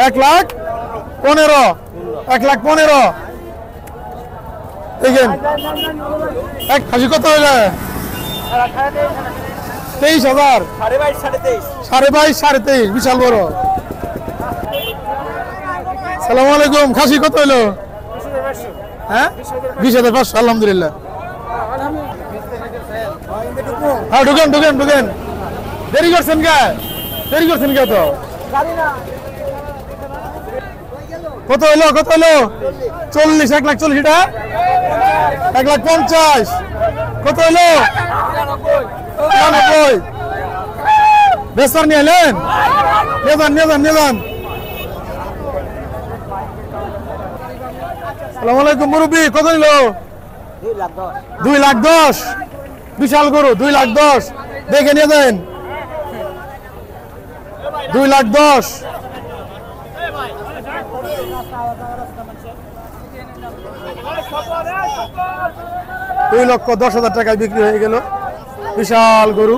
1,15,000 1,15,000 দেখেন এক খাসি কত হইলে 23,000 22,500 23,500 বিশাল বড়। সালাম আলাইকুম। খাসি কত হইলো? হ্যাঁ 20,500 আলহামদুলিল্লাহ। হ্যাঁ ঢুকেন ঢুকেন ঢুকেন। দেরি করছেন কে তো? কত হইলো 40 1,40,000 এটা 1,50,000 কত হইলো 99 বেসার নিয়ে এলেন নিয়ে যান। সালাম আলাইকুম মুরব্বী কত হইলো? 2,10,000 বিশাল গরু 2,10,000 দেখে নিয়ে যান 2,10,000 2,10,000 টাকায় বিক্রি হয়ে গেল বিশাল গরু।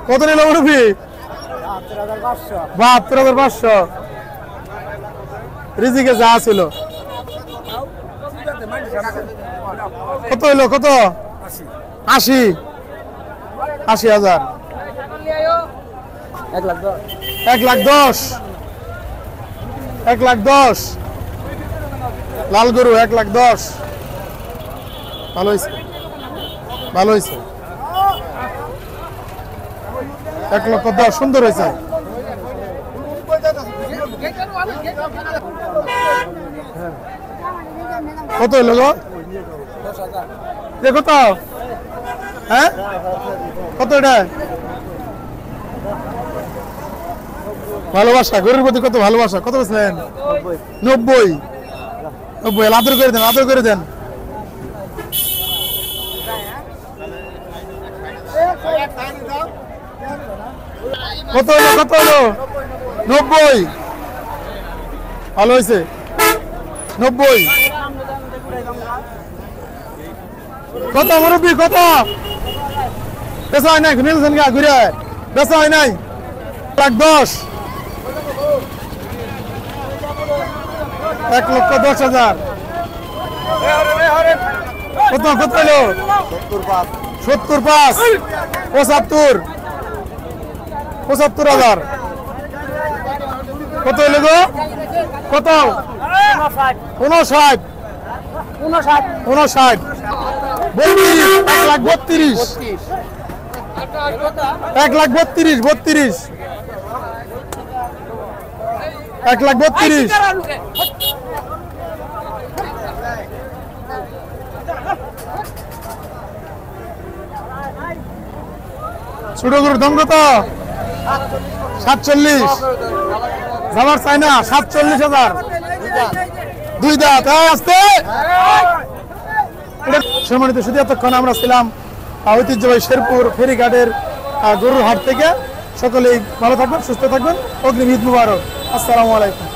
কত নিল মুরব্বী? 72,500 রিজিকে যা ছিল। কত হইলো? কত 80,000 1,10,000 লাল গরু 1,10,000 ভালো হয়েছে 1,10,000 সুন্দর হয়েছে। কত হইলো গো? দেখো তো হ্যাঁ কত এটা? ভালোবাসা গরুর প্রতি কত ভালোবাসা। কত বলছেন? 90 আদর করে দেন কত হলো 90 ভালো হয়েছে 90 কত মুরব্বী কত? বেচা হয় নাই নিয়েছেন গা ঘুরে বেচা হয় নাই 1,10,000 1,10,000 কত হলো 75 75,000 কত হইলো গো? কত 59 1,32,000 1,32,000 ছোট গরুর দাম কত? 47 যাবার চাই না 47,000 দুই দাঁত আসতে। সম্মানিত শুধু এতক্ষণ আমরা ছিলাম ঐতিহ্যবাহী শেরপুর ফেরিঘাটের গরুর হাট থেকে। সকলেই ভালো থাকবেন সুস্থ থাকবেন। অগ্রিম ঈদ মুবারক। আসসালামু আলাইকুম।